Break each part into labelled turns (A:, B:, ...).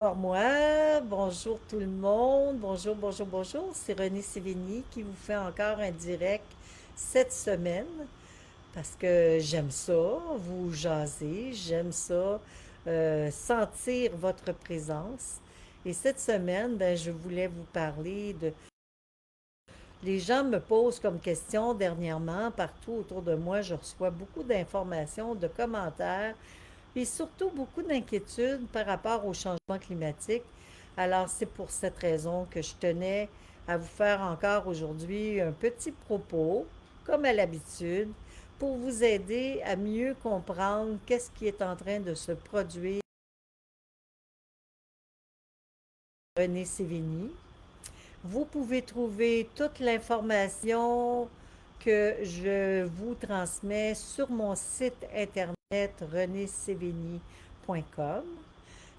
A: Alors moi, bonjour tout le monde, bonjour, bonjour, bonjour, c'est René Sévigny qui vous fait encore un direct cette semaine parce que j'aime ça, vous jaser, j'aime ça, sentir votre présence. Et cette semaine, ben, je voulais vous parler de... Les gens me posent comme question dernièrement, partout autour de moi, je reçois beaucoup d'informations, de commentaires et surtout beaucoup d'inquiétudes par rapport au changement climatique. Alors, c'est pour cette raison que je tenais à vous faire encore aujourd'hui un petit propos, comme à l'habitude, pour vous aider à mieux comprendre qu'est-ce qui est en train de se produire. René Sévigny. Vous pouvez trouver toute l'information que je vous transmets sur mon site internet renésévigny.com.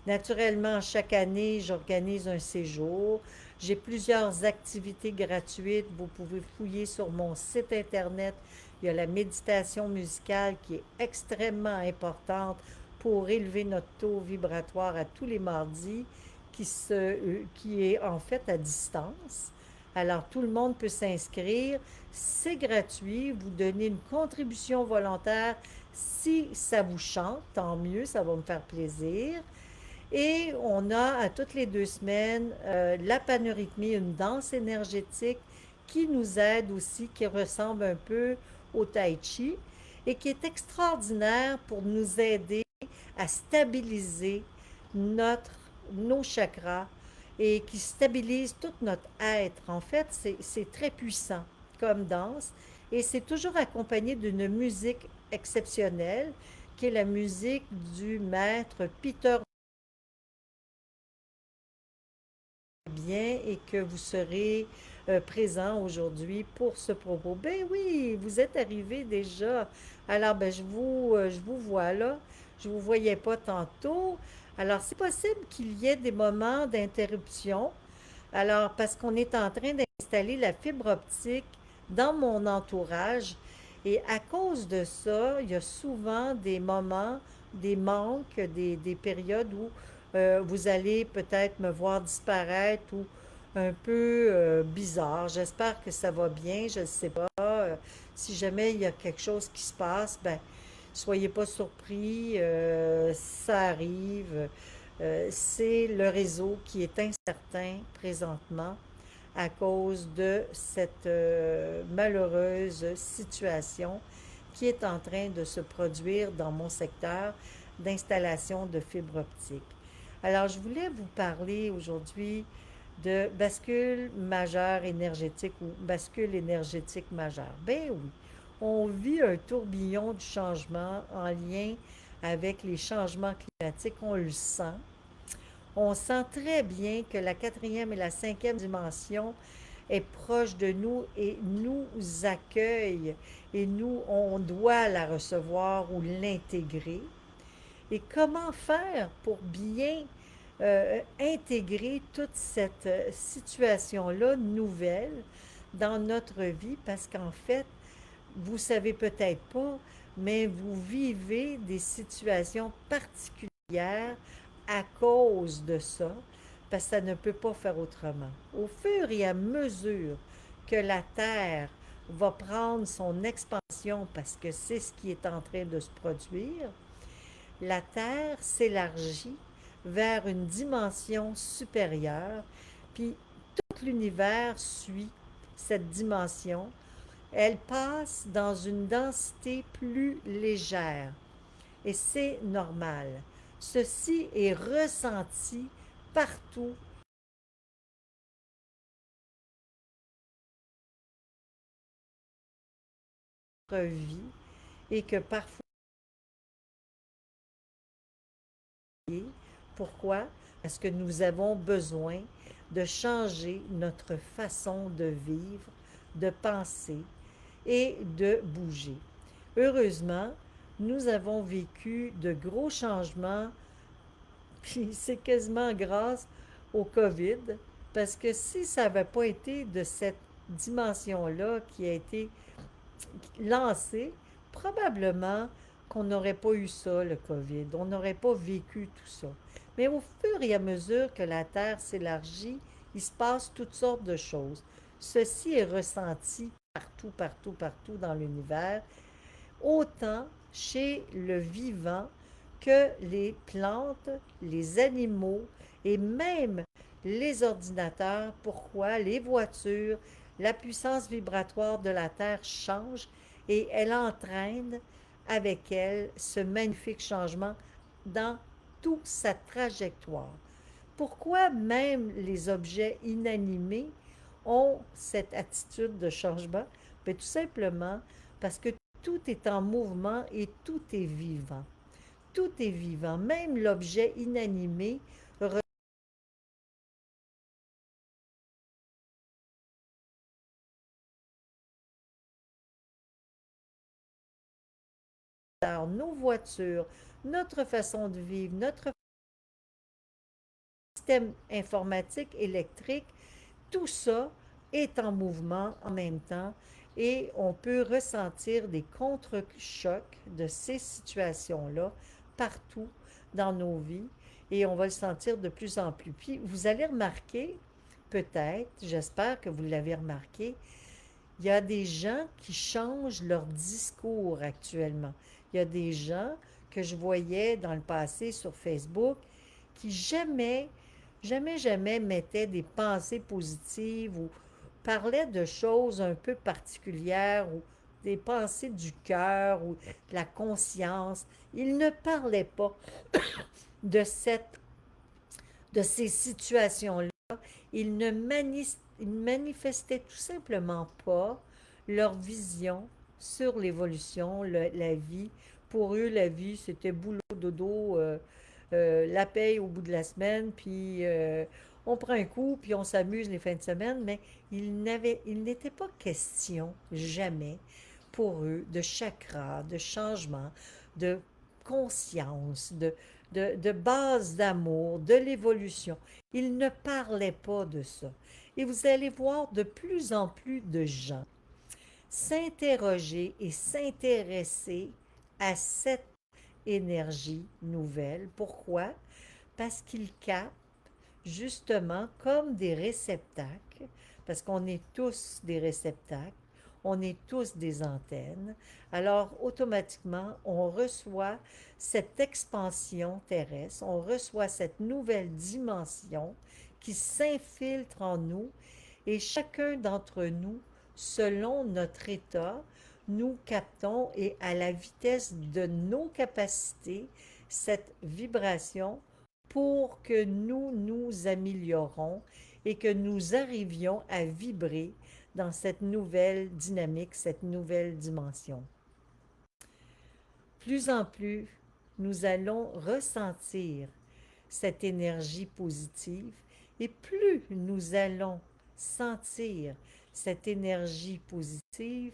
A: Naturellement, chaque année, j'organise un séjour. J'ai plusieurs activités gratuites. Vous pouvez fouiller sur mon site Internet. Il y a la méditation musicale qui est extrêmement importante pour élever notre taux vibratoire à tous les mardis, qui est en fait à distance. Alors, tout le monde peut s'inscrire. C'est gratuit. Vous donnez une contribution volontaire. Si ça vous chante, tant mieux, ça va me faire plaisir. Et on a à toutes les 2 semaines la panorhythmie, une danse énergétique qui nous aide aussi, qui ressemble un peu au tai chi et qui est extraordinaire pour nous aider à stabiliser notre, nos chakras et qui stabilise tout notre être. En fait, c'est très puissant comme danse et c'est toujours accompagné d'une musique exceptionnelle qui est la musique du maître Peter bien et que vous serez présent aujourd'hui pour ce propos. Ben oui, vous êtes arrivé déjà. Alors, ben, je vous vois là. Je ne vous voyais pas tantôt. Alors, c'est possible qu'il y ait des moments d'interruption. Alors, parce qu'on est en train d'installer la fibre optique dans mon entourage. Et à cause de ça, il y a souvent des moments, des manques, des périodes où vous allez peut-être me voir disparaître ou un peu bizarre. J'espère que ça va bien, je ne sais pas. Si jamais il y a quelque chose qui se passe, ben, soyez pas surpris, ça arrive. C'est le réseau qui est incertain présentement à cause de cette malheureuse situation qui est en train de se produire dans mon secteur d'installation de fibres optiques. Alors, je voulais vous parler aujourd'hui de bascule majeure énergétique ou bascule énergétique majeure. Ben oui, on vit un tourbillon du changement en lien avec les changements climatiques, on le sent. On sent très bien que la quatrième et la cinquième dimension est proche de nous et nous accueille et nous, on doit la recevoir ou l'intégrer. Et comment faire pour bien intégrer toute cette situation-là nouvelle dans notre vie parce qu'en fait, vous savez peut-être pas, mais vous vivez des situations particulières à cause de ça, parce que ça ne peut pas faire autrement. Au fur et à mesure que la Terre va prendre son expansion, parce que c'est ce qui est en train de se produire, la Terre s'élargit vers une dimension supérieure, puis tout l'univers suit cette dimension. Elle passe dans une densité plus légère et c'est normal. Ceci est ressenti partout dans notre vie et que parfois, pourquoi? Parce que nous avons besoin de changer notre façon de vivre, de penser et de bouger. Heureusement, nous avons vécu de gros changements, puis c'est quasiment grâce au COVID, parce que si ça n'avait pas été de cette dimension-là qui a été lancée, probablement qu'on n'aurait pas eu ça, le COVID. On n'aurait pas vécu tout ça. Mais au fur et à mesure que la Terre s'élargit, il se passe toutes sortes de choses. Ceci est ressenti partout, partout, partout dans l'univers, autant chez le vivant que les plantes, les animaux et même les ordinateurs. Pourquoi? Les voitures, la puissance vibratoire de la Terre change et elle entraîne avec elle ce magnifique changement dans toute sa trajectoire. Pourquoi même les objets inanimés ont cette attitude de changement? Bien, tout simplement parce que tout est en mouvement et tout est vivant. Tout est vivant. Même l'objet inanimé. Nos voitures, notre façon de vivre, notre système informatique, électrique, tout ça est en mouvement en même temps et on peut ressentir des contre-chocs de ces situations-là partout dans nos vies et on va le sentir de plus en plus. Puis vous allez remarquer, peut-être, j'espère que vous l'avez remarqué, il y a des gens qui changent leur discours actuellement. Il y a des gens que je voyais dans le passé sur Facebook qui jamais, jamais, jamais mettaient des pensées positives ou parlaient de choses un peu particulières ou des pensées du cœur ou de la conscience. Ils ne parlaient pas de de ces situations-là. Ils manifestaient tout simplement pas leur vision sur l'évolution, la vie. Pour eux, la vie, c'était boulot, dodo, la paye au bout de la semaine, puis on prend un coup, puis on s'amuse les fins de semaine, mais il n'était pas question, jamais, pour eux, de chakra, de changement, de conscience, de base d'amour, de l'évolution. Ils ne parlaient pas de ça. Et vous allez voir de plus en plus de gens s'interroger et s'intéresser à cette énergie nouvelle. Pourquoi? Parce qu'ils captent justement comme des réceptacles, parce qu'on est tous des réceptacles, on est tous des antennes, alors automatiquement on reçoit cette expansion terrestre, on reçoit cette nouvelle dimension qui s'infiltre en nous et chacun d'entre nous, selon notre état, nous captons et à la vitesse de nos capacités cette vibration pour que nous nous améliorons et que nous arrivions à vibrer dans cette nouvelle dynamique, cette nouvelle dimension. Plus en plus, nous allons ressentir cette énergie positive et plus nous allons sentir cette énergie positive,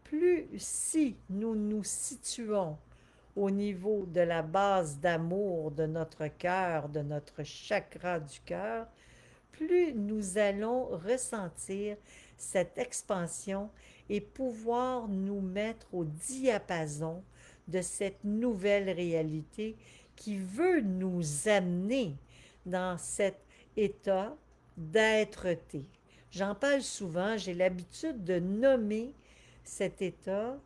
A: plus si nous nous situons au niveau de la base d'amour de notre cœur, de notre chakra du cœur, plus nous allons ressentir cette expansion et pouvoir nous mettre au diapason de cette nouvelle réalité qui veut nous amener dans cet état d'être-té. J'en parle souvent, j'ai l'habitude de nommer cet état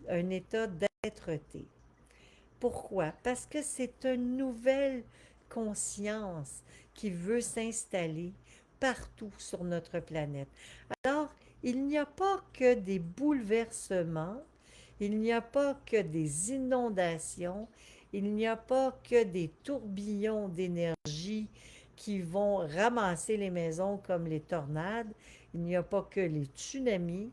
A: un état d'être-té. Pourquoi? Parce que c'est une nouvelle conscience qui veut s'installer partout sur notre planète. Alors, il n'y a pas que des bouleversements, il n'y a pas que des inondations, il n'y a pas que des tourbillons d'énergie qui vont ramasser les maisons comme les tornades, il n'y a pas que les tsunamis,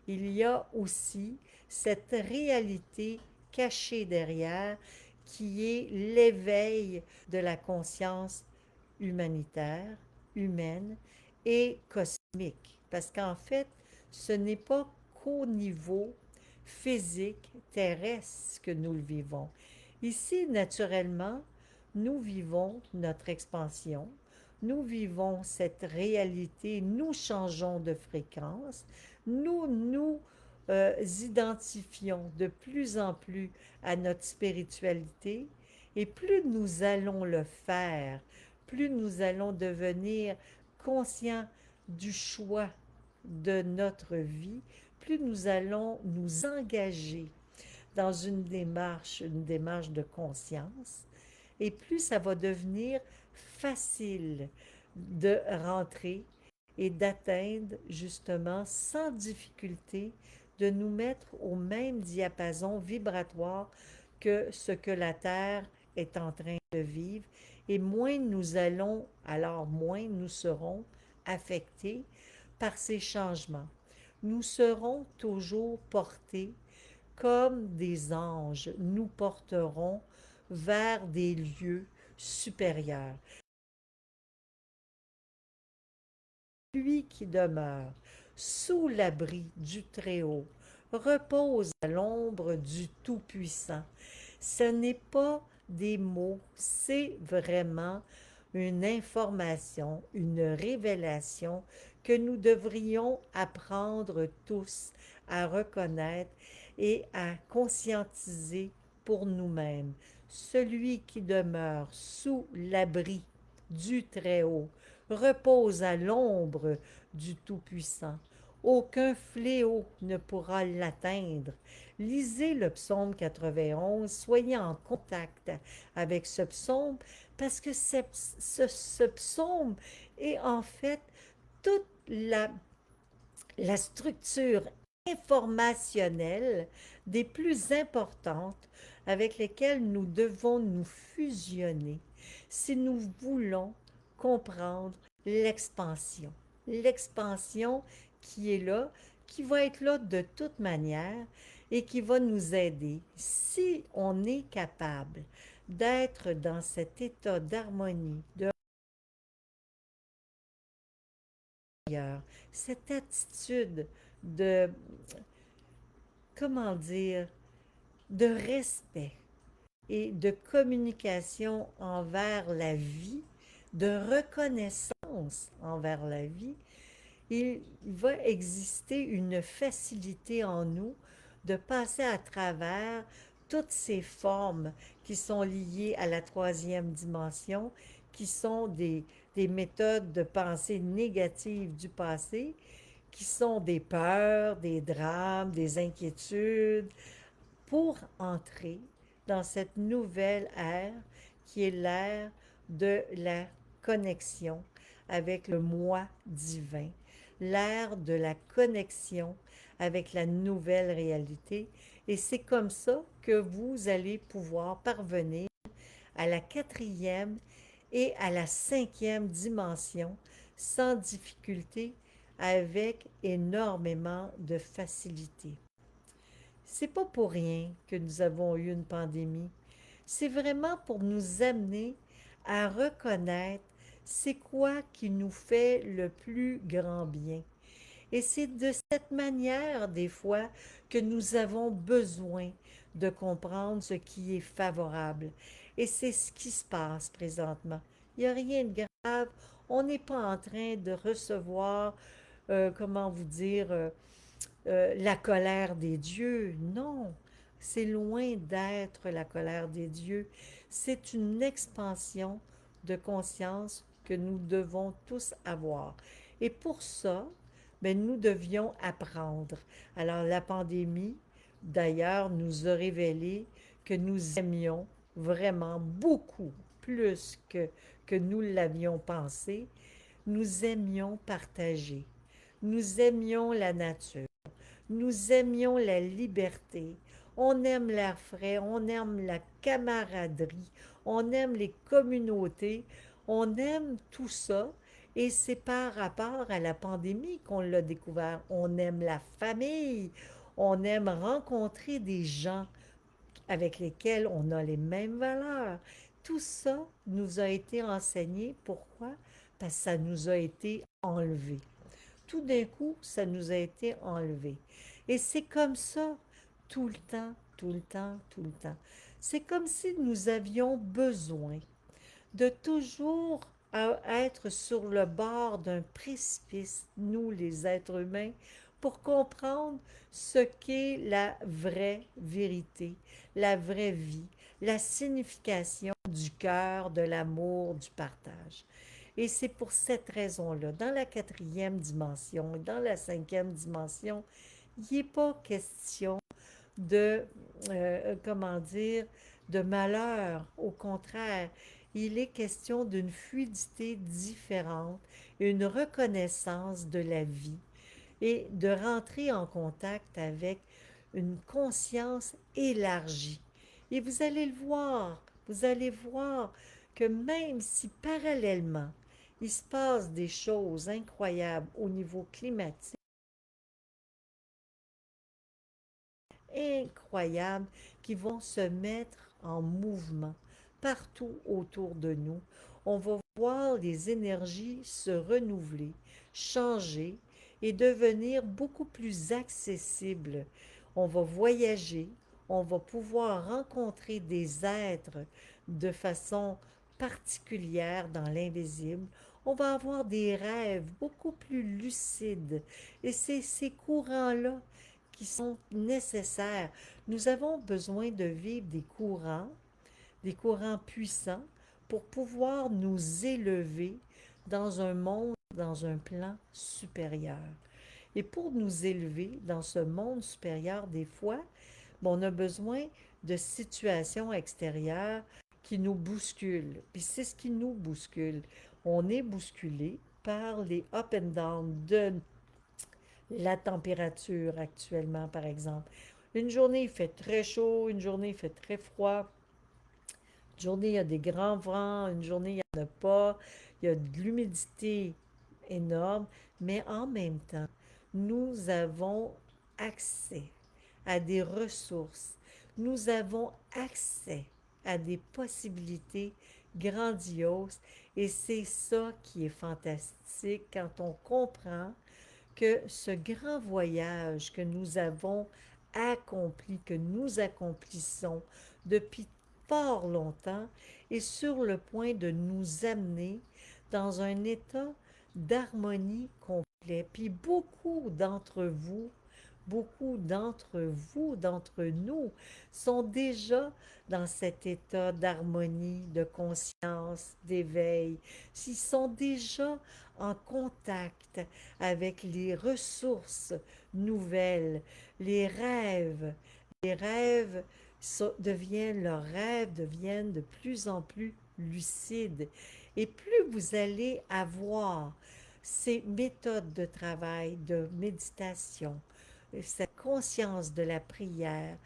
A: il y a aussi cette réalité cachée derrière qui est l'éveil de la conscience humanitaire, humaine et cosmique. Parce qu'en fait, ce n'est pas qu'au niveau physique, terrestre que nous le vivons. Ici, naturellement, nous vivons notre expansion, nous vivons cette réalité, nous changeons de fréquence, nous nous identifions de plus en plus à notre spiritualité Et plus nous allons le faire, plus nous allons devenir conscients du choix de notre vie, plus nous allons nous engager dans une démarche de conscience, et plus ça va devenir facile de rentrer et d'atteindre justement sans difficulté, de nous mettre au même diapason vibratoire que ce que la Terre est en train de vivre. Et moins nous allons, alors moins nous serons affectés par ces changements. Nous serons toujours portés comme des anges, nous porteront vers des lieux supérieurs. Lui qui demeure sous l'abri du Très-Haut repose à l'ombre du Tout-Puissant. Ce n'est pas des mots, c'est vraiment une information, une révélation que nous devrions apprendre tous à reconnaître et à conscientiser pour nous-mêmes. Celui qui demeure sous l'abri du Très-Haut repose à l'ombre du Tout-Puissant. Aucun fléau ne pourra l'atteindre. Lisez le psaume 91, soyez en contact avec ce psaume parce que ce psaume est en fait toute la structure informationnelle des plus importantes avec lesquelles nous devons nous fusionner si nous voulons comprendre l'expansion. L'expansion qui est là, qui va être là de toute manière et qui va nous aider. Si on est capable d'être dans cet état d'harmonie, de cette attitude de, comment dire, de respect et de communication envers la vie, de reconnaissance envers la vie, il va exister une facilité en nous de passer à travers toutes ces formes qui sont liées à la troisième dimension, qui sont des méthodes de pensée négatives du passé, qui sont des peurs, des drames, des inquiétudes, pour entrer dans cette nouvelle ère qui est l'ère de la connexion avec le moi divin, l'ère de la connexion avec la nouvelle réalité. Et c'est comme ça que vous allez pouvoir parvenir à la quatrième et à la cinquième dimension sans difficulté, avec énormément de facilité. C'est pas pour rien que nous avons eu une pandémie. C'est vraiment pour nous amener à reconnaître c'est quoi qui nous fait le plus grand bien. Et c'est de cette manière, des fois, que nous avons besoin de comprendre ce qui est favorable. Et c'est ce qui se passe présentement. Il n'y a rien de grave. On n'est pas en train de recevoir, comment vous dire, la colère des dieux. Non, c'est loin d'être la colère des dieux. C'est une expansion de conscience que nous devons tous avoir. Et pour ça, ben, nous devions apprendre. Alors la pandémie, d'ailleurs, nous a révélé que nous aimions vraiment beaucoup plus que nous l'avions pensé. Nous aimions partager. Nous aimions la nature. Nous aimions la liberté. On aime l'air frais, on aime la camaraderie, on aime les communautés, on aime tout ça. Et c'est par rapport à la pandémie qu'on l'a découvert. On aime la famille, on aime rencontrer des gens avec lesquels on a les mêmes valeurs. Tout ça nous a été enseigné. Pourquoi? Parce que ça nous a été enlevé. Tout d'un coup, ça nous a été enlevé. Et c'est comme ça tout le temps, tout le temps, tout le temps. C'est comme si nous avions besoin de toujours être sur le bord d'un précipice, nous les êtres humains, pour comprendre ce qu'est la vraie vérité, la vraie vie, la signification du cœur, de l'amour, du partage. Et c'est pour cette raison-là, dans la quatrième dimension et dans la cinquième dimension, il n'est pas question de, comment dire, de malheur. Au contraire, il est question d'une fluidité différente, une reconnaissance de la vie et de rentrer en contact avec une conscience élargie. Et vous allez voir que même si parallèlement, il se passe des choses incroyables au niveau climatique, incroyables qui vont se mettre en mouvement partout autour de nous. On va voir les énergies se renouveler, changer et devenir beaucoup plus accessibles. On va voyager, on va pouvoir rencontrer des êtres de façon particulière dans l'invisible. On va avoir des rêves beaucoup plus lucides. Et c'est ces courants-là qui sont nécessaires. Nous avons besoin de vivre des courants puissants, pour pouvoir nous élever dans un monde, dans un plan supérieur. Et pour nous élever dans ce monde supérieur, des fois, bon, on a besoin de situations extérieures qui nous bousculent. Puis c'est ce qui nous bouscule. On est bousculé par les up and down de la température actuellement, par exemple. Une journée, il fait très chaud, une journée, il fait très froid. Une journée, il y a des grands vents, une journée, il n'y en a pas. Il y a de l'humidité énorme, mais en même temps, nous avons accès à des ressources. Nous avons accès à des possibilités grandioses et c'est ça qui est fantastique quand on comprend que ce grand voyage que nous avons accompli, que nous accomplissons depuis fort longtemps, est sur le point de nous amener dans un état d'harmonie complet. Puis beaucoup d'entre nous sont déjà dans cet état d'harmonie, de conscience, d'éveil. Ils sont déjà en contact avec les ressources nouvelles, les rêves. Les rêves leurs rêves deviennent de plus en plus lucides. Et plus vous allez avoir ces méthodes de travail, de méditation, cette conscience de la prière,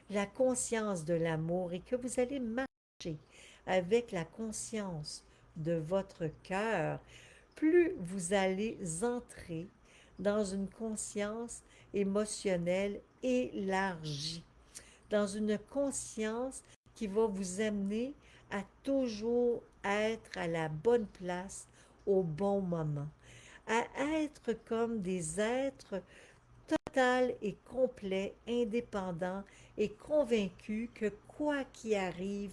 A: la conscience de l'amour et que vous allez marcher avec la conscience de votre cœur, plus vous allez entrer dans une conscience émotionnelle élargie, dans une conscience qui va vous amener à toujours être à la bonne place au bon moment, à être comme des êtres total et complet, indépendant et convaincu que quoi qu'il arrive,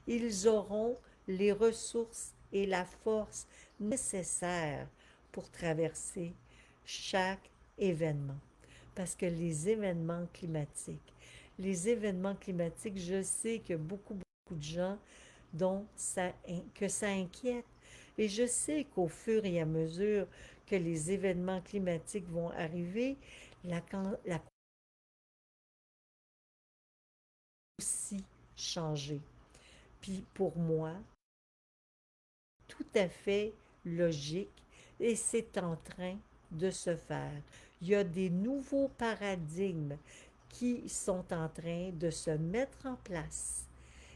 A: ils auront les ressources et la force nécessaires pour traverser chaque événement. Parce que les événements climatiques, je sais que beaucoup de gens que ça inquiète. Et je sais qu'au fur et à mesure que les événements climatiques vont arriver, la aussi changer. Puis pour moi, tout à fait logique et c'est en train de se faire. Il y a des nouveaux paradigmes qui sont en train de se mettre en place.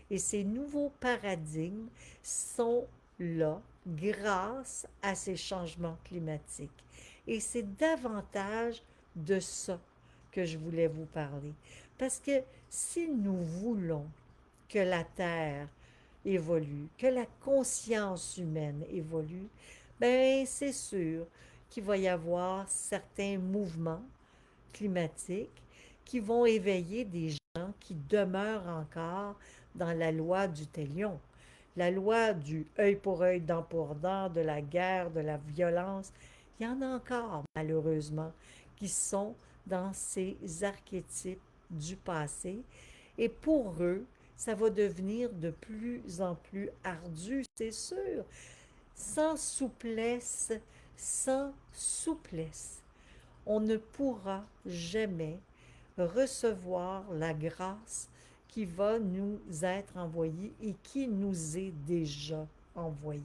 A: Et ces nouveaux paradigmes sont là grâce à ces changements climatiques. Et c'est davantage de ça que je voulais vous parler. Parce que si nous voulons que la Terre évolue, que la conscience humaine évolue, ben c'est sûr qu'il va y avoir certains mouvements climatiques qui vont éveiller des gens qui demeurent encore dans la loi du talion, la loi du œil pour œil, dent pour dent, de la guerre, de la violence. Il y en a encore, malheureusement, qui sont dans ces archétypes du passé. Et pour eux, ça va devenir de plus en plus ardu, c'est sûr. Sans souplesse, sans souplesse, on ne pourra jamais recevoir la grâce qui va nous être envoyée et qui nous est déjà envoyée.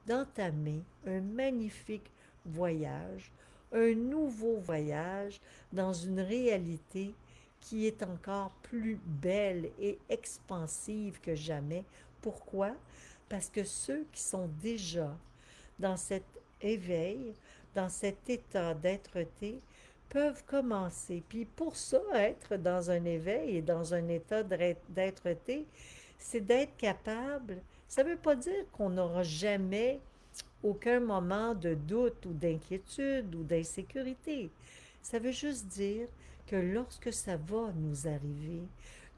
A: D'entamer un magnifique voyage, un nouveau voyage dans une réalité qui est encore plus belle et expansive que jamais. Pourquoi? Parce que ceux qui sont déjà dans cet éveil, dans cet état d'être-té, peuvent commencer. Puis pour ça, être dans un éveil et dans un état d'être-té, c'est d'être capable. Ça ne veut pas dire qu'on n'aura jamais aucun moment de doute ou d'inquiétude ou d'insécurité. Ça veut juste dire que lorsque ça va nous arriver,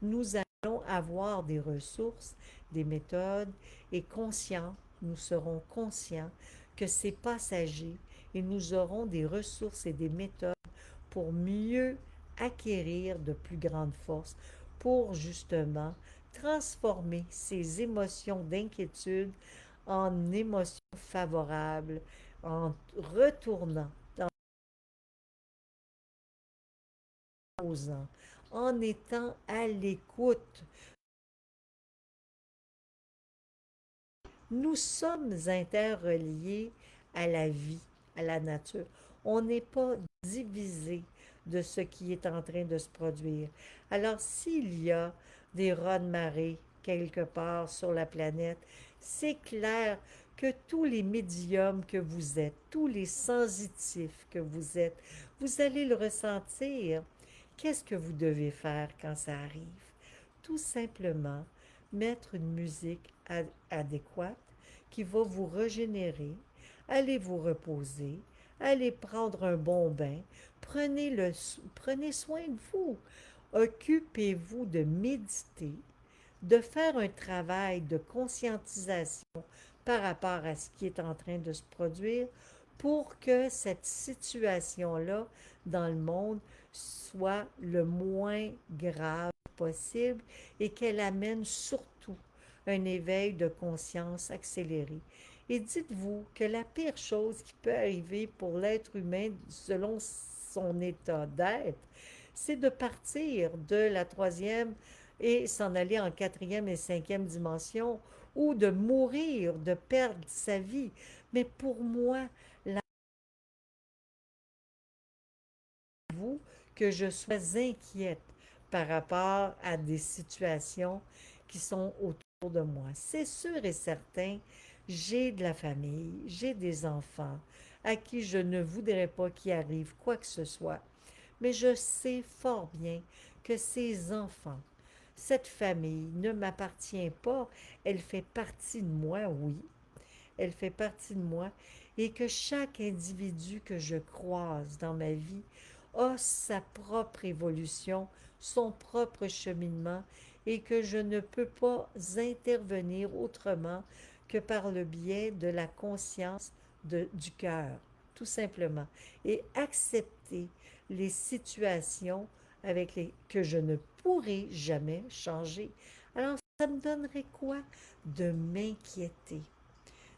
A: nous allons avoir des ressources, des méthodes et nous serons conscients que c'est passager et nous aurons des ressources et des méthodes pour mieux acquérir de plus grandes forces, pour justement transformer ces émotions d'inquiétude en émotions favorables, en retournant dans l'osant, en étant à l'écoute. Nous sommes interreliés à la vie, à la nature. On n'est pas divisé de ce qui est en train de se produire. Alors, s'il y a des raz de marée quelque part sur la planète, c'est clair que tous les médiums que vous êtes, tous les sensitifs que vous êtes, vous allez le ressentir. Qu'est-ce que vous devez faire quand ça arrive? Tout simplement mettre une musique adéquate qui va vous régénérer, allez vous reposer, allez prendre un bon bain, prenez soin de vous, occupez-vous de méditer, de faire un travail de conscientisation par rapport à ce qui est en train de se produire pour que cette situation-là dans le monde soit le moins grave possible et qu'elle amène surtout un éveil de conscience accéléré. Et dites-vous que la pire chose qui peut arriver pour l'être humain selon son état d'être, c'est de partir de la troisième et s'en aller en quatrième et cinquième dimension ou de mourir, de perdre sa vie. Mais pour moi, vous que je sois inquiète par rapport à des situations qui sont autour de moi. C'est sûr et certain, j'ai de la famille, j'ai des enfants à qui je ne voudrais pas qu'il arrive quoi que ce soit. Mais je sais fort bien que ces enfants, cette famille ne m'appartient pas, elle fait partie de moi, oui, elle fait partie de moi, et que chaque individu que je croise dans ma vie a sa propre évolution, son propre cheminement, et que je ne peux pas intervenir autrement que par le biais de la conscience du cœur, tout simplement, et accepter les situations que je ne pourrai jamais changer. Alors, ça me donnerait quoi de m'inquiéter?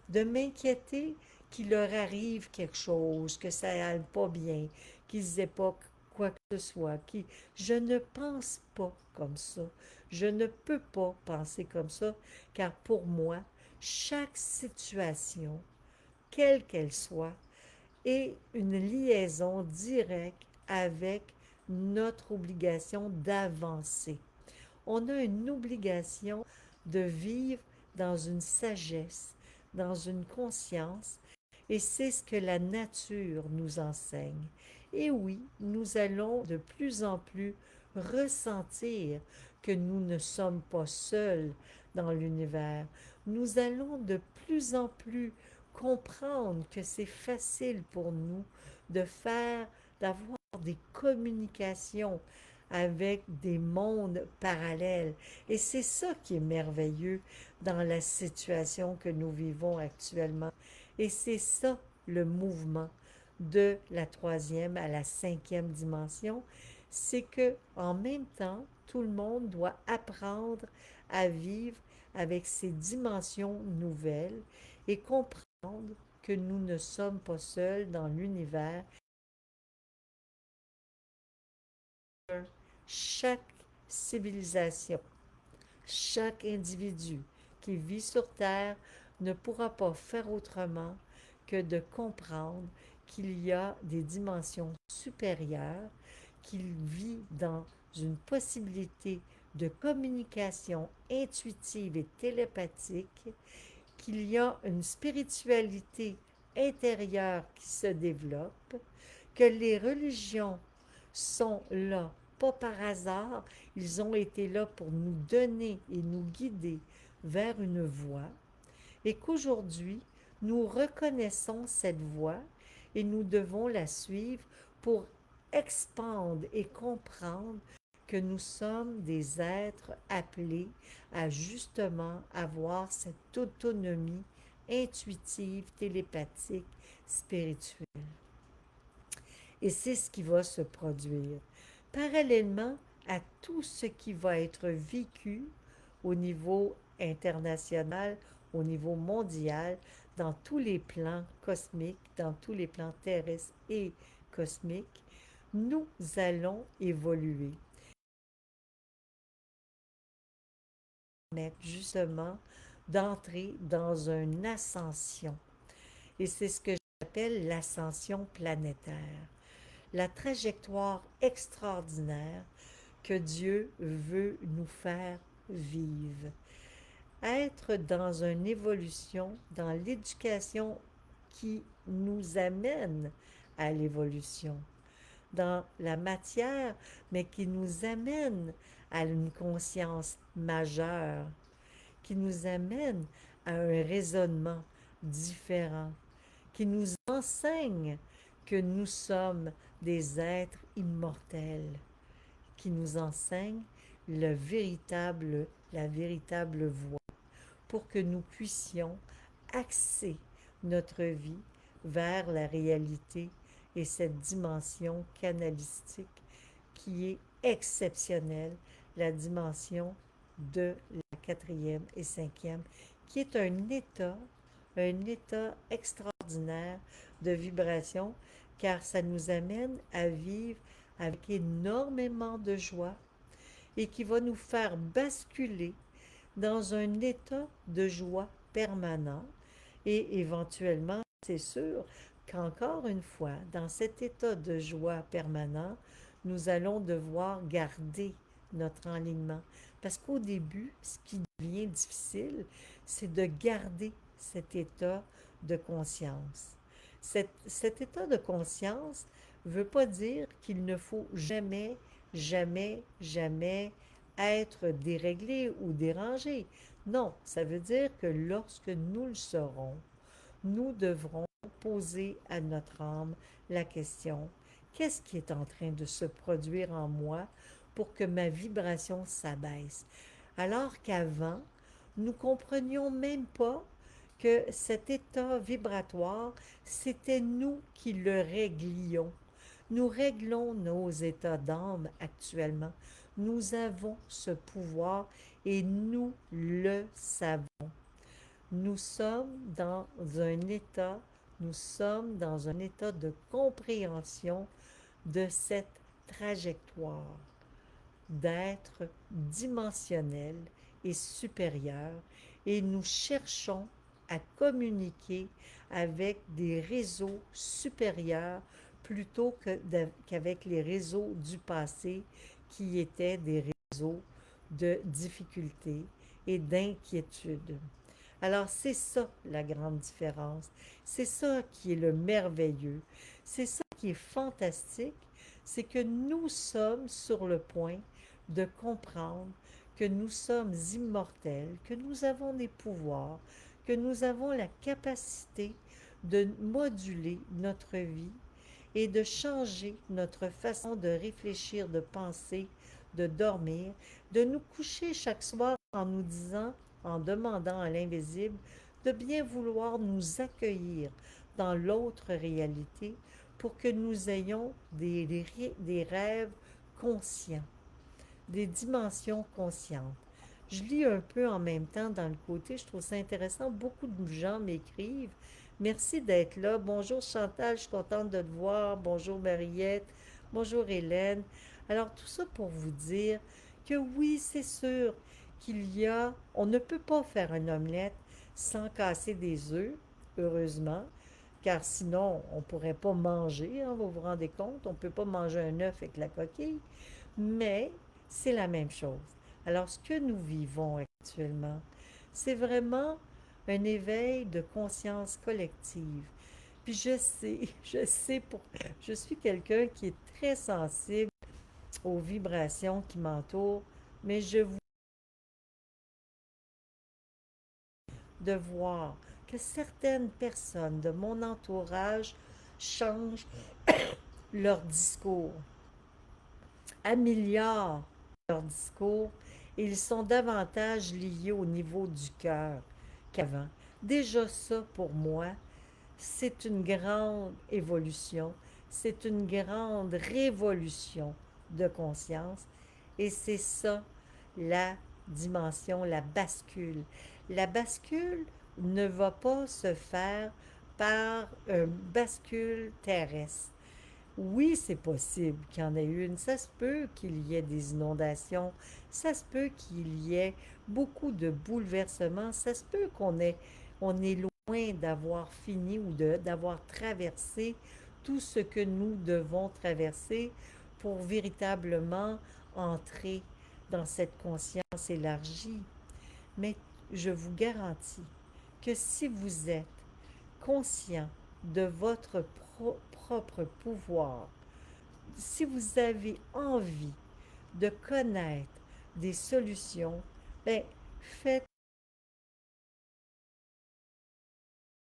A: De m'inquiéter qu'il leur arrive quelque chose, que ça n'aille pas bien, qu'ils aient pas quoi que ce soit. Je ne pense pas comme ça. Je ne peux pas penser comme ça, car pour moi, chaque situation, quelle qu'elle soit, est une liaison directe avec notre obligation d'avancer. On a une obligation de vivre dans une sagesse, dans une conscience, et c'est ce que la nature nous enseigne. Et oui, nous allons de plus en plus ressentir que nous ne sommes pas seuls dans l'univers. Nous allons de plus en plus comprendre que c'est facile pour nous d'avoir des communications avec des mondes parallèles. Et c'est ça qui est merveilleux dans la situation que nous vivons actuellement. Et c'est ça le mouvement de la troisième à la cinquième dimension. c'est que en même temps, tout le monde doit apprendre à vivre avec ces dimensions nouvelles et comprendre que nous ne sommes pas seuls dans l'univers. Chaque civilisation, chaque individu qui vit sur Terre ne pourra pas faire autrement que de comprendre qu'il y a des dimensions supérieures, qu'il vit dans une possibilité de communication intuitive et télépathique, qu'il y a une spiritualité intérieure qui se développe, que les religions sont là, pas par hasard, ils ont été là pour nous donner et nous guider vers une voie, et qu'aujourd'hui, nous reconnaissons cette voie et nous devons la suivre pour expandre et comprendre que nous sommes des êtres appelés à justement avoir cette autonomie intuitive, télépathique, spirituelle. Et c'est ce qui va se produire. Parallèlement à tout ce qui va être vécu au niveau international, au niveau mondial, dans tous les plans cosmiques, dans tous les plans terrestres et cosmiques, nous allons évoluer. Justement, d'entrer dans une ascension. Et c'est ce que j'appelle l'ascension planétaire. La trajectoire extraordinaire que Dieu veut nous faire vivre. Être dans une évolution, dans l'éducation qui nous amène à l'évolution, dans la matière, mais qui nous amène à une conscience majeure, qui nous amène à un raisonnement différent, qui nous enseigne que nous sommes des êtres immortels, qui nous enseigne la véritable voie pour que nous puissions axer notre vie vers la réalité et cette dimension canalistique qui est exceptionnelle, la dimension de la quatrième et cinquième, qui est un état extraordinaire de vibration, car ça nous amène à vivre avec énormément de joie et qui va nous faire basculer dans un état de joie permanent et éventuellement, c'est sûr qu'encore une fois, dans cet état de joie permanent, nous allons devoir garder notre enlignement. Parce qu'au début, ce qui devient difficile, c'est de garder cet état de conscience. Cet état de conscience ne veut pas dire qu'il ne faut jamais, jamais, jamais être déréglé ou dérangé. Non, ça veut dire que lorsque nous le serons, nous devrons poser à notre âme la question, qu'est-ce qui est en train de se produire en moi pour que ma vibration s'abaisse? Alors qu'avant, nous comprenions même pas que cet état vibratoire, c'était nous qui le réglions. Nous réglons nos états d'âme actuellement. Nous avons ce pouvoir et nous le savons. Nous sommes dans un état, nous sommes dans un état de compréhension de cette trajectoire d'être dimensionnel et supérieur et nous cherchons à communiquer avec des réseaux supérieurs plutôt qu'avec les réseaux du passé qui étaient des réseaux de difficultés et d'inquiétude. Alors c'est ça la grande différence, c'est ça qui est le merveilleux, c'est ça qui est fantastique, c'est que nous sommes sur le point de comprendre que nous sommes immortels, que nous avons des pouvoirs, que nous avons la capacité de moduler notre vie et de changer notre façon de réfléchir, de penser, de dormir, de nous coucher chaque soir en nous disant, en demandant à l'invisible de bien vouloir nous accueillir dans l'autre réalité pour que nous ayons des rêves conscients, des dimensions conscientes. Je lis un peu en même temps dans le côté, je trouve ça intéressant. Beaucoup de gens m'écrivent. Merci d'être là. Bonjour Chantal, je suis contente de te voir. Bonjour Mariette. Bonjour Hélène. Alors tout ça pour vous dire que oui, c'est sûr qu'il y a, on ne peut pas faire une omelette sans casser des œufs, heureusement, car sinon on ne pourrait pas manger, hein, vous vous rendez compte, on ne peut pas manger un œuf avec la coquille, mais c'est la même chose. Alors ce que nous vivons actuellement, c'est vraiment un éveil de conscience collective. Puis je sais, je suis quelqu'un qui est très sensible aux vibrations qui m'entourent, mais je vous de voir que certaines personnes de mon entourage changent leur discours, améliorent leur discours et ils sont davantage liés au niveau du cœur qu'avant. Déjà ça, pour moi, c'est une grande évolution, c'est une grande révolution de conscience et c'est ça la dimension, la bascule. La bascule ne va pas se faire par un bascule terrestre. Oui, c'est possible qu'il y en ait une. Ça se peut qu'il y ait des inondations. Ça se peut qu'il y ait beaucoup de bouleversements. Ça se peut on est loin d'avoir fini ou d'avoir traversé tout ce que nous devons traverser pour véritablement entrer dans cette conscience élargie. Mais je vous garantis que si vous êtes conscient de votre propre pouvoir, si vous avez envie de connaître des solutions, ben, faites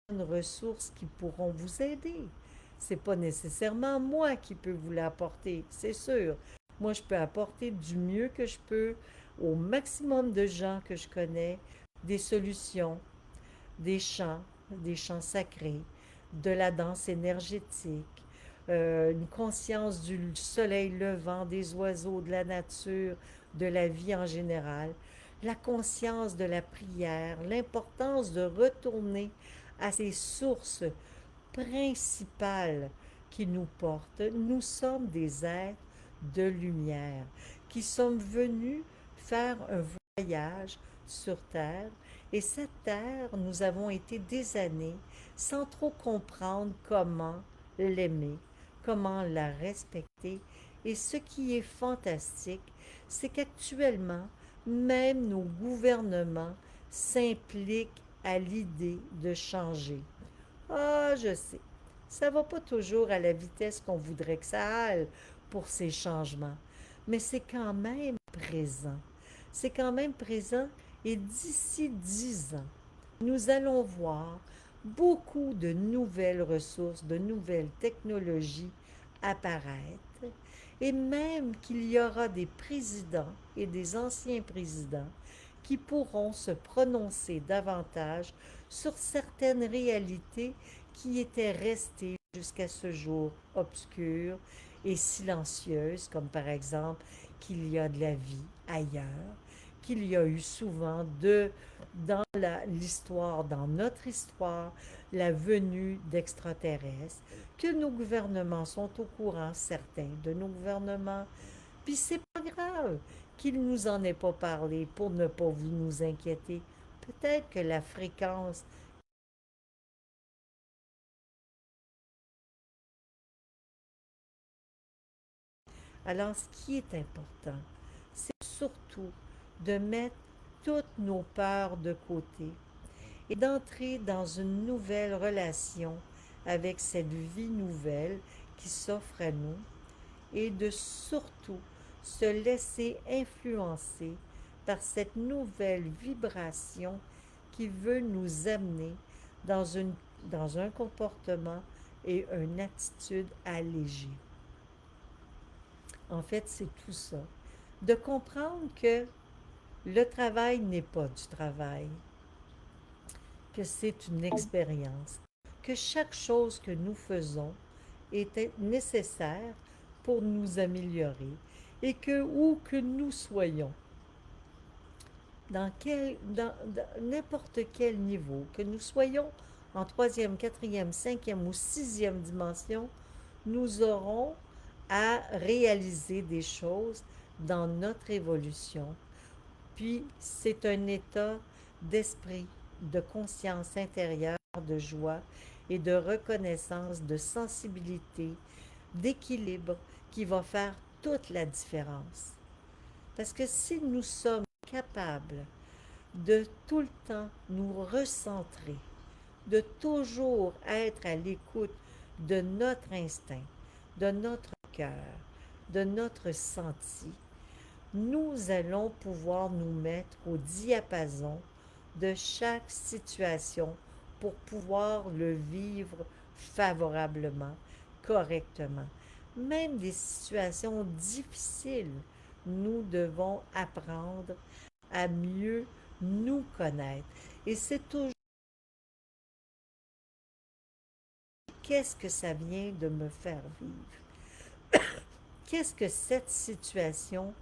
A: une ressource qui pourront vous aider. C'est pas nécessairement moi qui peux vous l'apporter, c'est sûr. Moi, je peux apporter du mieux que je peux au maximum de gens que je connais des solutions, des chants sacrés, de la danse énergétique, une conscience du soleil levant, des oiseaux, de la nature, de la vie en général, la conscience de la prière, l'importance de retourner à ces sources principales qui nous portent. Nous sommes des êtres de lumière qui sommes venus faire un voyage sur Terre et cette Terre, nous avons été des années sans trop comprendre comment l'aimer, comment la respecter. Et ce qui est fantastique, c'est qu'actuellement, même nos gouvernements s'impliquent à l'idée de changer. Ah, je sais, ça va pas toujours à la vitesse qu'on voudrait que ça aille pour ces changements, mais c'est quand même présent. C'est quand même présent et d'ici 10 ans, nous allons voir beaucoup de nouvelles ressources, de nouvelles technologies apparaître et même qu'il y aura des présidents et des anciens présidents qui pourront se prononcer davantage sur certaines réalités qui étaient restées jusqu'à ce jour obscures et silencieuses, comme par exemple qu'il y a de la vie ailleurs, qu'il y a eu souvent dans l'histoire, dans notre histoire, la venue d'extraterrestres, que nos gouvernements sont au courant, certains de nos gouvernements, puis c'est pas grave qu'il nous en ait pas parlé pour ne pas vous nous inquiéter. Peut-être que la fréquence. Alors, ce qui est important, c'est surtout de mettre toutes nos peurs de côté et d'entrer dans une nouvelle relation avec cette vie nouvelle qui s'offre à nous et de surtout se laisser influencer par cette nouvelle vibration qui veut nous amener dans, une, dans un comportement et une attitude allégée. En fait, c'est tout ça. De comprendre que le travail n'est pas du travail, que c'est une expérience, que chaque chose que nous faisons était nécessaire pour nous améliorer et que où que nous soyons, dans n'importe quel niveau, que nous soyons en troisième, quatrième, cinquième ou sixième dimension, nous aurons à réaliser des choses dans notre évolution. Puis c'est un état d'esprit, de conscience intérieure, de joie et de reconnaissance, de sensibilité, d'équilibre qui va faire toute la différence. Parce que si nous sommes capables de tout le temps nous recentrer, de toujours être à l'écoute de notre instinct, de notre cœur, de notre senti, nous allons pouvoir nous mettre au diapason de chaque situation pour pouvoir le vivre favorablement, correctement. Même des situations difficiles, nous devons apprendre à mieux nous connaître. Et c'est toujours qu'est-ce que ça vient de me faire vivre? Qu'est-ce que cette situation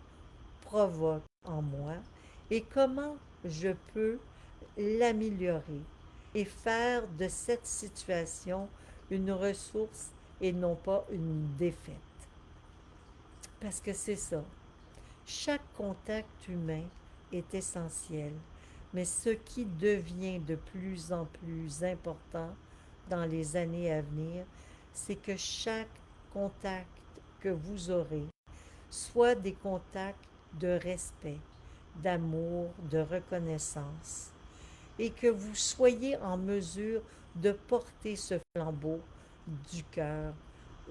A: provoque en moi et comment je peux l'améliorer et faire de cette situation une ressource et non pas une défaite. Parce que c'est ça. Chaque contact humain est essentiel, mais ce qui devient de plus en plus important dans les années à venir, c'est que chaque contact que vous aurez soit des contacts de respect, d'amour, de reconnaissance, et que vous soyez en mesure de porter ce flambeau du cœur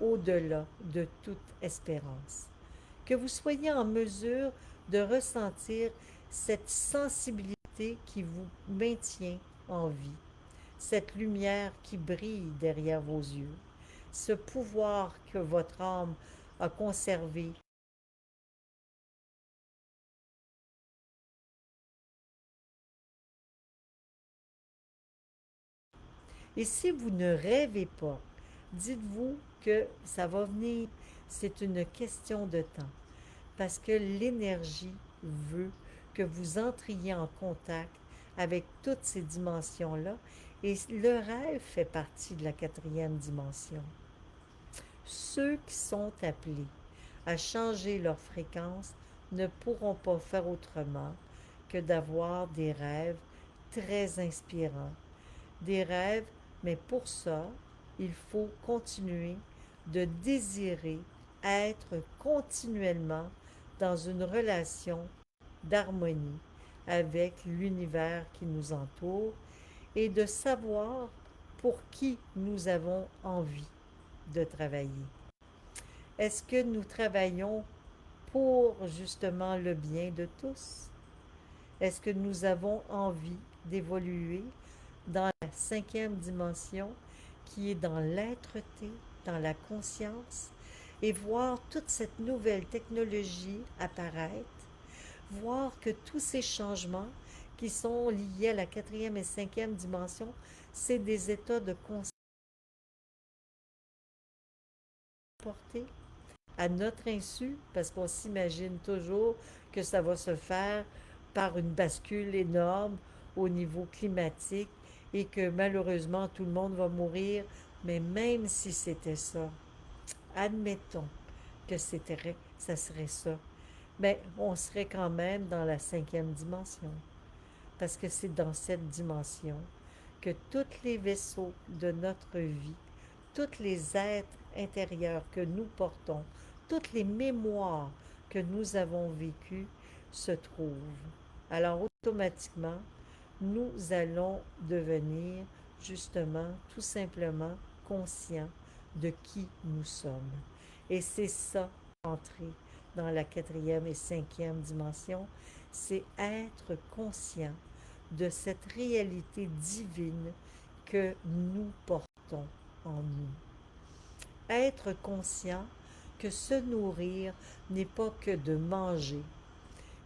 A: au-delà de toute espérance. Que vous soyez en mesure de ressentir cette sensibilité qui vous maintient en vie, cette lumière qui brille derrière vos yeux, ce pouvoir que votre âme a conservé. Et si vous ne rêvez pas, dites-vous que ça va venir, c'est une question de temps, parce que l'énergie veut que vous entriez en contact avec toutes ces dimensions-là, et le rêve fait partie de la quatrième dimension. Ceux qui sont appelés à changer leur fréquence ne pourront pas faire autrement que d'avoir des rêves très inspirants. Des rêves, mais pour ça, il faut continuer de désirer être continuellement dans une relation d'harmonie avec l'univers qui nous entoure et de savoir pour qui nous avons envie de travailler. Est-ce que nous travaillons pour justement le bien de tous? Est-ce que nous avons envie d'évoluer dans la cinquième dimension qui est dans l'être-té, dans la conscience, et voir toute cette nouvelle technologie apparaître, voir que tous ces changements qui sont liés à la quatrième et cinquième dimension, c'est des états de conscience portés à notre insu, parce qu'on s'imagine toujours que ça va se faire par une bascule énorme au niveau climatique et que malheureusement tout le monde va mourir. Mais même si c'était ça, admettons que ça serait ça, mais on serait quand même dans la cinquième dimension. Parce que c'est dans cette dimension que tous les vaisseaux de notre vie, tous les êtres intérieurs que nous portons, toutes les mémoires que nous avons vécues se trouvent. Alors automatiquement, nous allons devenir justement tout simplement conscients de qui nous sommes. Et c'est ça, entrer dans la quatrième et cinquième dimension, c'est être conscient de cette réalité divine que nous portons en nous. Être conscient que se nourrir n'est pas que de manger,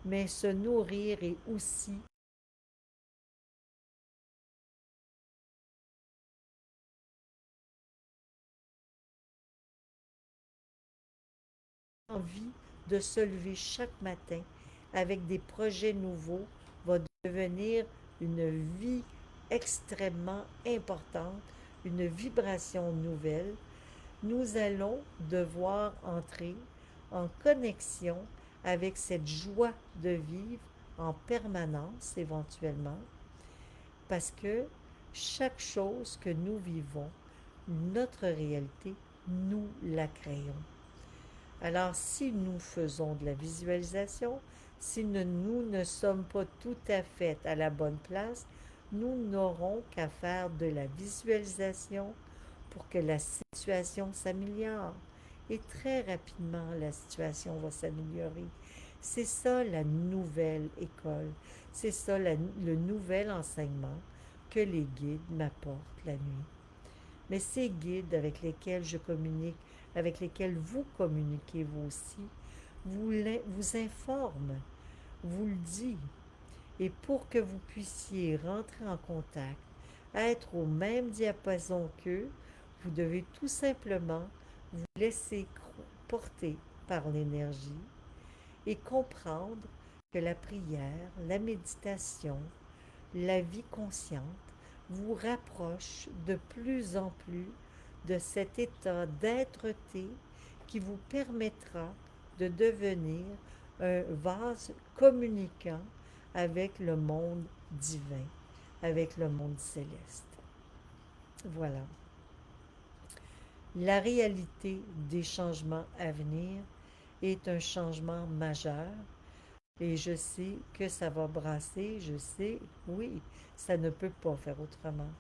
A: mais se nourrir est aussi envie de se lever chaque matin avec des projets nouveaux va devenir une vie extrêmement importante, une vibration nouvelle. Nous allons devoir entrer en connexion avec cette joie de vivre en permanence éventuellement, parce que chaque chose que nous vivons, notre réalité, nous la créons. Alors, si nous faisons de la visualisation, si nous ne sommes pas tout à fait à la bonne place, nous n'aurons qu'à faire de la visualisation pour que la situation s'améliore. Et très rapidement, la situation va s'améliorer. C'est ça la nouvelle école. C'est ça le nouvel enseignement que les guides m'apportent la nuit. Mais ces guides avec lesquels je communique, avec lesquels vous communiquez vous aussi, vous informent, vous le dit. Et pour que vous puissiez rentrer en contact, être au même diapason qu'eux, vous devez tout simplement vous laisser porter par l'énergie et comprendre que la prière, la méditation, la vie consciente vous rapproche de plus en plus de cet état d'être-té qui vous permettra de devenir un vase communicant avec le monde divin, avec le monde céleste. Voilà. La réalité des changements à venir est un changement majeur et je sais que ça va brasser, je sais, oui, ça ne peut pas faire autrement.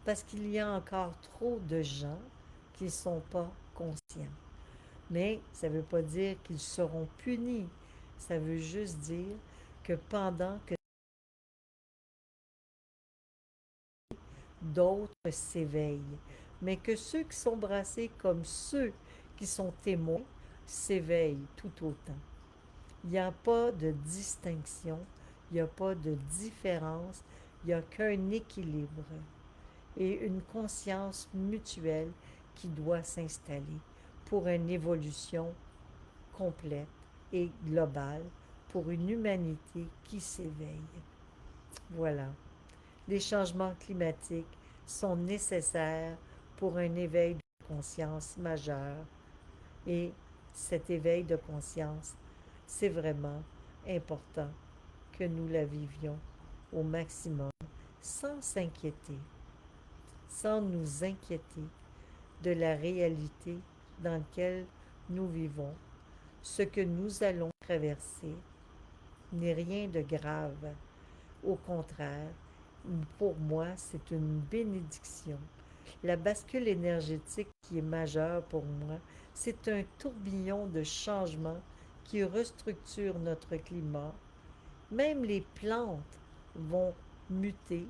A: Parce qu'il y a encore trop de gens qui ne sont pas conscients. Mais ça ne veut pas dire qu'ils seront punis. Ça veut juste dire que pendant que d'autres s'éveillent, mais que ceux qui sont brassés comme ceux qui sont témoins s'éveillent tout autant. Il n'y a pas de distinction, il n'y a pas de différence, il n'y a qu'un équilibre et une conscience mutuelle qui doit s'installer pour une évolution complète et globale, pour une humanité qui s'éveille. Voilà. Les changements climatiques sont nécessaires pour un éveil de conscience majeur et cet éveil de conscience, c'est vraiment important que nous la vivions au maximum sans s'inquiéter, sans nous inquiéter de la réalité dans laquelle nous vivons. Ce que nous allons traverser n'est rien de grave. Au contraire, pour moi, c'est une bénédiction. La bascule énergétique qui est majeure pour moi, c'est un tourbillon de changements qui restructure notre climat. Même les plantes vont muter.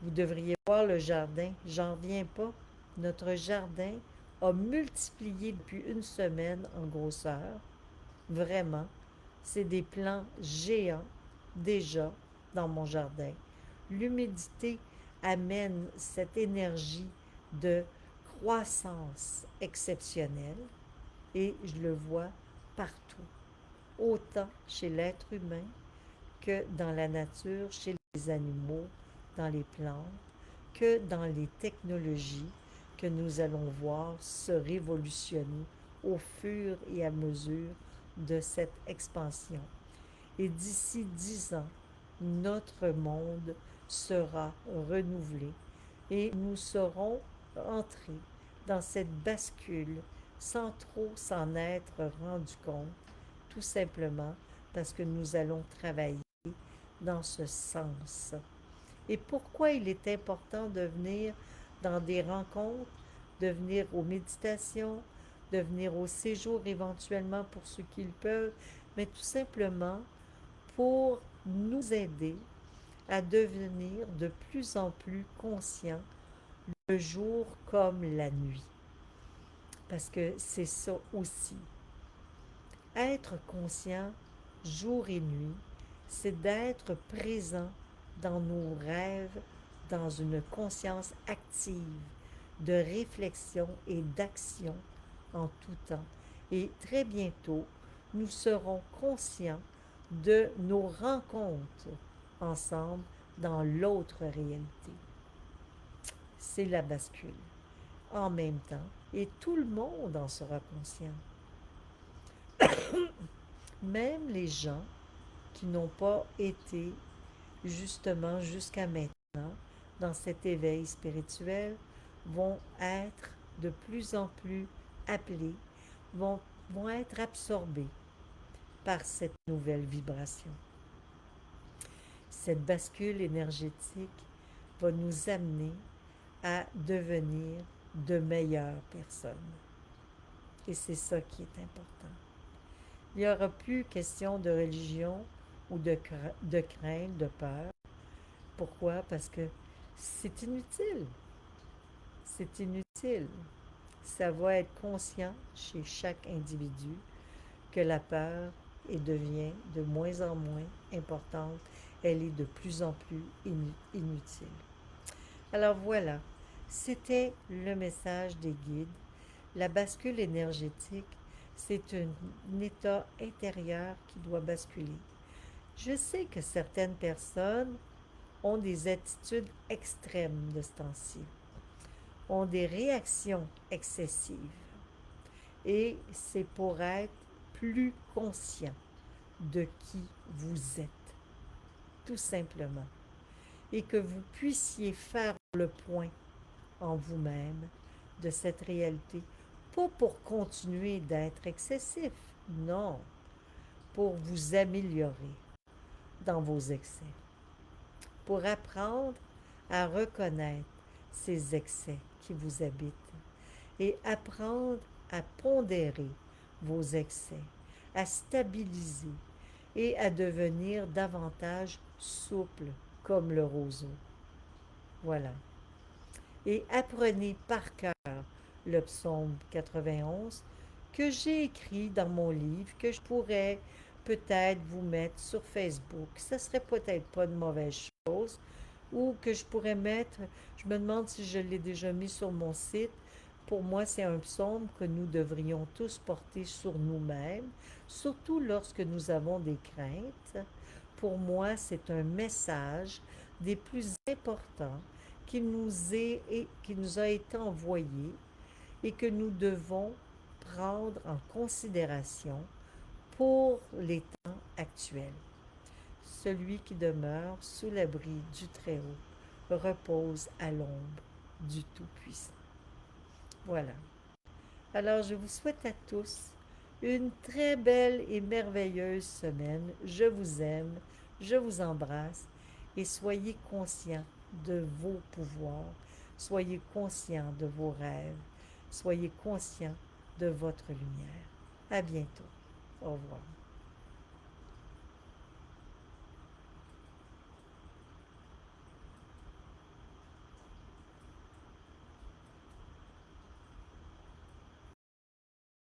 A: Vous devriez voir le jardin, j'en reviens pas. Notre jardin a multiplié depuis une semaine en grosseur. Vraiment, c'est des plants géants déjà dans mon jardin. L'humidité amène cette énergie de croissance exceptionnelle et je le vois partout, autant chez l'être humain que dans la nature, chez les animaux, dans les plantes, que dans les technologies que nous allons voir se révolutionner au fur et à mesure de cette expansion. Et d'ici 10 ans, notre monde sera renouvelé et nous serons entrés dans cette bascule sans trop s'en être rendu compte, tout simplement parce que nous allons travailler dans ce sens. Et pourquoi il est important de venir dans des rencontres, de venir aux méditations, de venir au séjour éventuellement pour ceux qui le peuvent, mais tout simplement pour nous aider à devenir de plus en plus conscients le jour comme la nuit. Parce que c'est ça aussi. Être conscient jour et nuit, c'est d'être présent dans nos rêves, dans une conscience active, de réflexion et d'action en tout temps. Et très bientôt, nous serons conscients de nos rencontres ensemble dans l'autre réalité. C'est la bascule. En même temps, et tout le monde en sera conscient. Même les gens qui n'ont pas été justement jusqu'à maintenant dans cet éveil spirituel vont être de plus en plus appelés, vont, vont être absorbés par cette nouvelle vibration. Cette bascule énergétique va nous amener à devenir de meilleures personnes. Et c'est ça qui est important. Il n'y aura plus question de religion ou de crainte, de peur. Pourquoi? Parce que c'est inutile. C'est inutile. Ça va être conscient chez chaque individu que la peur devient de moins en moins importante. Elle est de plus en plus inutile. Alors voilà, c'était le message des guides. La bascule énergétique, c'est un état intérieur qui doit basculer. Je sais que certaines personnes ont des attitudes extrêmes de ce temps-ci, ont des réactions excessives. Et c'est pour être plus conscient de qui vous êtes, tout simplement. Et que vous puissiez faire le point en vous-même de cette réalité. Pas pour continuer d'être excessif, non, pour vous améliorer dans vos excès, pour apprendre à reconnaître ces excès qui vous habitent et apprendre à pondérer vos excès, à stabiliser et à devenir davantage souple comme le roseau. Voilà. Et apprenez par cœur le psaume 91 que j'ai écrit dans mon livre, que je pourrais peut-être vous mettre sur Facebook. Ça serait peut-être pas de mauvaise chose. Ou que je pourrais mettre, je me demande si je l'ai déjà mis sur mon site. Pour moi, c'est un psaume que nous devrions tous porter sur nous-mêmes, surtout lorsque nous avons des craintes. Pour moi, c'est un message des plus importants qui nous a été envoyé et que nous devons prendre en considération pour les temps actuels. Celui qui demeure sous l'abri du Très-Haut repose à l'ombre du Tout-Puissant. Voilà. Alors, je vous souhaite à tous une très belle et merveilleuse semaine. Je vous aime, je vous embrasse et soyez conscients de vos pouvoirs, soyez conscients de vos rêves, soyez conscients de votre lumière. À bientôt. Au revoir.